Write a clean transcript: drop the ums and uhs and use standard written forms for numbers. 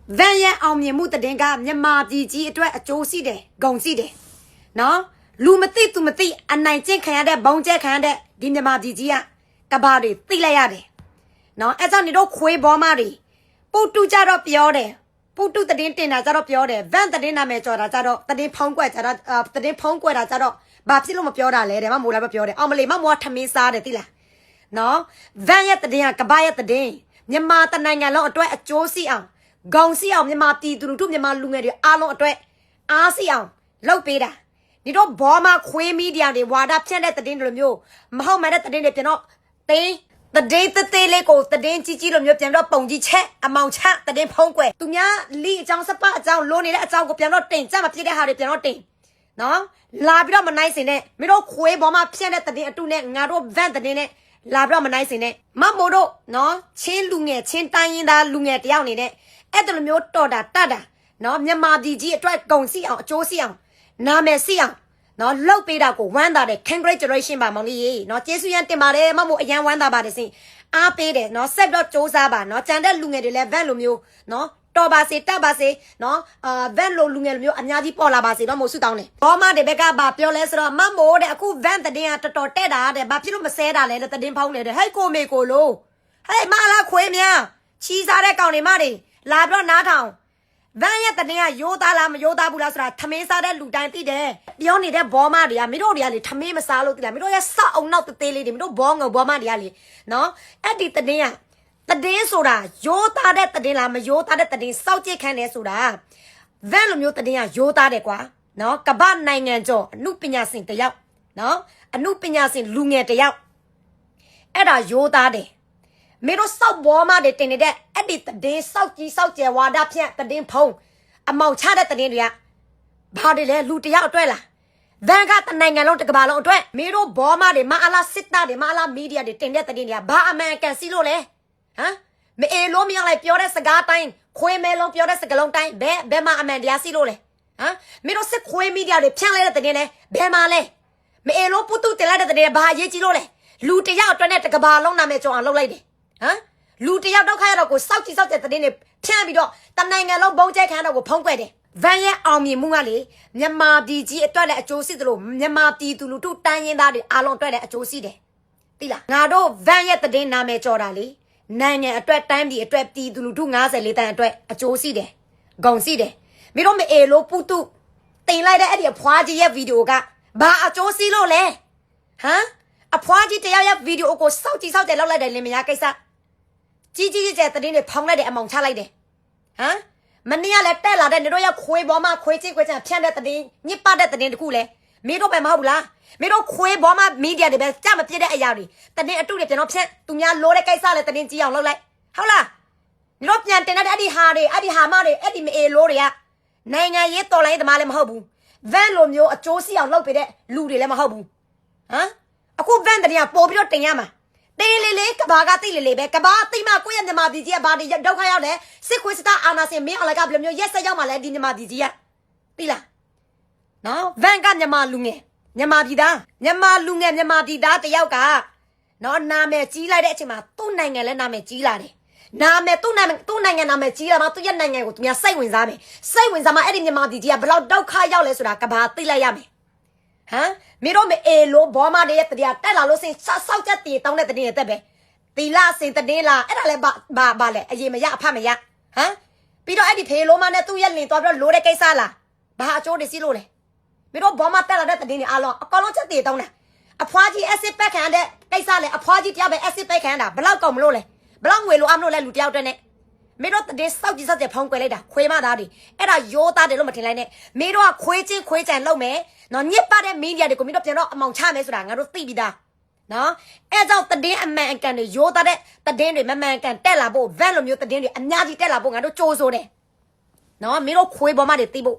van yeအောင်မြင်မှုတည်ကမြန်မာပြည်ကြီးအတွက်အကျိုးရှိတယ်ဂုံရှိတယ်နော်လူမသိသူမသိအနိုင်ကျင့်ခံရတဲ့ဘုံကျဲခံရတဲ့ဒီမြန်မာပြည်ကြီးကကဘာတွေသိလိုက်ရတယ်နော်အဲ့ကြောင့်နေတော့ခွေးဘောမတွေပုတ်တူကြတော့ပြောတယ်ပုတ်တူတည်တင်တာကြတော့ပြောတယ် van တည်နာမယ်ကြော်တာကြတော့တည်ဖုံးကွက်ကြတော့တည်ဖုံးကွက်တာကြတော့ဘာဖြစ်လို့မပြောတာလဲတဲ့မမိုးလည်းမပြောတယ်အောင်မလေးမမိုးထမင်းစားတယ်သိလားနော် van ရဲ့တည်ကကဘာရဲ့တည်မြန်မာတနိုင်ငံလုံးအတွက်အကျိုးရှိအောင်ဂုံရှိအောင်မြန်မာပြည်သူလူထုမြန်မာလူငယ်တွေအားလုံးအတွက်အားရှိအောင်လုပ်ပေးတာဒီတော့ဘောမခွေးမီဒီယာတွေဝါဒဖြန့်တဲ့တည်တွေမျိုးမဟုတ်မှန်တဲ့တည်တွေပြန်တော့တင်းတည်သေးလေးကိုတည်ကြီးလိုမျိုးပြန်တော့ပုံကြီးချက်အမောင်ချတည်ဖုံးကွယ်သူများလီအကြောင်းစပအကြောင်းလိုနေတဲ့အကြောင်းကိုပြန်တော့တင်ကြမဖြစ်တဲ့ဟာတွေပြန်တော့တင်နော်လာပြီးတော့မနိုင်စင်နဲ့မင်းတို့ခွေးဘောမဖြန့်တဲ့တည်အတုနဲ့ငါတို့ van တည်နဲ့လာပြီးတော့မနိုင်စင်နဲ့မမို့တို့နော်ချင်းလူငယ်ချင်းတိုင်းရင်းသားလူငယ်တယောက်နေတဲ့အဲ့တလိုမျိုးတော်တာတတ်တာနော်မြန်မာပြည်ကြီးအတွက်ဂုံစီအောင်အကျိုးစီအောင်နာမည်စီအောင်နော်လှုပ်ပေးတာကိုဝမ်းသာတယ် congratulation ပါမောင်လေးရေနော်ကျေးဇူးရမ်းတင်ပါတယ်မမို့အရန်ဝမ်းသာပါတယ်စင်အားပေးတယ်နော်ဆက်တော့စူးစမ်းပါနော်ကြံတဲ့လူငယ်တွေလည်း van လိုမျိုးနော်တော်ပါစေတက်ပါစေနော်van လိုလူငယ်လိုမျိုးအများကြီးပေါ်လာပါစေတော့မို့ဆုတောင်းတယ်ဘောမတွေဘက်ကဘာပြောလဲဆိုတော့မမို့တဲ့အခု van တည်ကတော်တော်တက်တာတဲ့ဘာဖြစ်လို့မဆဲတာလဲတည်ဖောင်းနေတယ်ဟဲ့ကိုမေကိုလို့ဟဲ့မလားခွေးများချီးစားတဲ့ကောင်တွေမတွေလာပြီးတော့နားထောင် van ရဲ့တည်ကရိုးသားလားမရိုးသားဘူးလားဆိုတာထမင်းစားတဲ့လူတိုင်းသိတယ်ပြောနေတဲ့ဘောမတွေကမင်းတို့တွေကလေထမင်းမစားလို့သိလားမင်းတို့ရဲ့စောက်အောင်နောက်သေးလေးတွေမင်းတို့ဘောငုံဘောမတွေကလေနော်အဲ့ဒီတည်ကတည်ဆိုတာရိုးသားတဲ့တည်လားမရိုးသားတဲ့တည်စောက်ကြည့်ခံတယ်ဆိုတာ van လိုမျိုးတည်ကရိုးသားတယ်ကွာနော်ကမ္ဘာနိုင်ငံကျော်အမှုပညာရှင်တယောက်နော်အမှုပညာရှင်လူငယ်တယောက်အဲ့ဒါရိုးသားတယ်မင်းတို့စောက်ဘောမတွေတင်နေတဲ့အဲ့ဒီတည်စောက်ကြီးစောက်ကျယ်ဝါဒဖြန့်တည်ဖုံးအမောင်ချတဲ့တည်တွေကဘာတွေလဲလူတယောက်အတွက်လား van ကတနိုင်ငံလုံးတစ်ကမ္ဘာလုံးအတွက်မင်းတို့ဘောမတွေမအားလားစစ်သားတွေမအားလားမီဒီယာတွေတင်တဲ့တည်တွေကဘာအမှန်ကန်စီလို့လဲဟမ်မအေလို့မရလိုက်ပြောတဲ့စကားတိုင်းခွေးမဲလုံးပြောတဲ့စကားလုံးတိုင်းဘယ်မှာအမှန်တရားစီလို့လဲဟမ်မင်းတို့စစ်ခွေးမီဒီယာတွေဖြန့်လိုက်တဲ့တည်လဲဘယ်မှာလဲမအေလို့ပုတုတင်လိုက်တဲ့တည်ဘာအရေးကြီးလို့လဲလူတယောက်အတွက်နဲ့တစ်ကမ္ဘာလုံးနာမည်ကျော်အောင်လုပ်လိုက်တယ်ဟမ်လူတယောက်တော့ခါရတော့ကိုစောက်ကြည့်စောက်တဲ့တည်နေဖြန့်ပြီးတော့တနိုင်ငံလုံးဘုံကျဲခံတော့ကိုဖုံးကွယ်တယ် van ရဲ့အောင်မြင်မှုကလေမြန်မာပြည်ကြီးအတွက်လည်းအကျိုးရှိသလိုမြန်မာပြည်သူလူထုတိုင်းရင်းသားတွေအားလုံးအတွက်လည်းအကျိုးရှိတယ်သိလားငါတို့ van ရဲ့တည်နာမည်ကျော်တာလေနိုင်ငံအတွက်တိုင်းပြည်အတွက်ပြည်သူလူထု54တန်းအတွက်အကျိုးရှိတယ်ဂုံရှိတယ်မင်းတို့မအေလို့ပုတုတင်လိုက်တဲ့အဲ့ဒီအဖွားကြီးရဲ့ဗီဒီယိုကဘာအကျိုးရှိလို့လဲဟမ်အဖွားကြီးတယောက်ရဲ့ဗီဒီယိုကိုစောက်ကြည့်စောက်တယ်လောက်လိုက်တယ်လင်မယားကိစ္စကြီးကျယ်တည်နေဖောင်းလိုက်တယ်အမောင်ချလိုက်တယ်ဟမ်မနေ့ကလည်းတက်လာတဲ့နေတို့ရဲ့ခွေးပေါ်မှာခွေးချင်းခွေးချမ်းဖြန့်တဲ့တည်ညစ်ပတ်တဲ့တည်တခုလဲမင်းတို့ပဲမဟုတ်ဘူးလားမင်းတို့ခွေးပေါ်မှာမီဒီယာတွေပဲကြမပြစ်တဲ့အရာတွေတည်အတုတွေပြန်တော့ဖြန့်သူများလိုတဲ့ကိစ္စလဲတည်ကြည့်အောင်လုပ်လိုက်ဟုတ်လားမင်းတို့ပြန်တင်တဲ့အဲ့ဒီဟာတွေအဲ့ဒီဟာမတွေအဲ့ဒီမအေလိုတွေကနိုင်ငံရေးတော်လိုင်းသမားလည်းမဟုတ်ဘူး van လိုမျိုးအကျိုးစီအောင်လုပ်ပေးတဲ့လူတွေလည်းမဟုတ်ဘူးဟမ်အခု van တည်းကပို့ပြီးတော့တင်ရမှာတေးလေးကဘာကတိလေးပဲကဘာတိမကိုယ့်ရဲ့မြန်မာပြည်ကြီးကဘာတွေဒုက္ခရောက်လဲစစ်ခွေးစတာအာနာစင်မင်းအလိုက်ကဘယ်လိုမျိုးရက်ဆက်ရောက်မှလဲဒီမြန်မာပြည်ကြီးကသိလားနော် van ကမြန်မာလူငယ်မြန်မာပြည်သားမြန်မာလူငယ်မြန်မာပြည်သားတယောက်ကနော်နာမည်ကြီးလိုက်တဲ့အချိန်မှာသူ့နိုင်ငံလည်းနာမည်ကြီးလာတယ်နာမည်သူ့နိုင်ငံနာမည်ကြီးလာမှသူ့ရဲ့နိုင်ငံကိုသူများစိတ်ဝင်စားမယ်စိတ်ဝင်စားမှအဲ့ဒီမြန်မာပြည်ကြီးကဘယ်လောက်ဒုက္ခရောက်လဲဆိုတာကဘာသိလိုက်ရမယ်ဟမ်မင်းတို့မအေလို့ဘောမတွေရဲ့တရားတက်လာလို့စင်စောက်ချက်တည်တောင်းတဲ့တည်ရဲ့တက်ပဲတီလာစင်တည်လာအဲ့ဒါလည်းဘာလဲအရေးမရအဖမရဟမ်ပြီးတော့အဲ့ဒီဖေလိုမနဲ့သူ့ရဲ့လင်သွားပြီးတော့လိုတဲ့ကိစ္စလားဘာအကျိုးတွေစီးလို့လဲမင်းတို့ဘောမတက်လာတဲ့တည်နေအားလုံးအကောင်လုံးချက်တည်တောင်းတာအဖွားကြီး acid ပက်ခံတဲ့ကိစ္စလဲအဖွားကြီးတရားပဲ acid ပက်ခံတာဘလောက်ကောင်မလို့လဲဘလောက်ငွေလိုအမလို့လဲလူတယောက်တည်းနဲ့မင်းတို့တည်စောက်ကြည့်စောက်ကြဖုံးကွယ်လိုက်တာခွေးမသားတွေအဲ့ဒါရိုးသားတယ်လို့မထင်လိုက်နဲ့မင်းတို့ကခွေးချင်းခွေးကြံလုပ်မယ်နော်ညစ်ပတ်တဲ့မီဒီယာတွေကိုမင်းတို့ပြန်တော့အမောင်ချမယ်ဆိုတာငါတို့သိပြီးသားနော်အဲ့ကြောင့်တည်အမှန်အကန်တွေရိုးသားတဲ့တည်တွေမမှန်ကန်တက်လာဖို့ van လိုမျိုးတည်တွေအများကြီးတက်လာဖို့ငါတို့ကြိုးစိုးတယ်နော်မင်းတို့ခွေးပေါ်မှတွေသိဖို့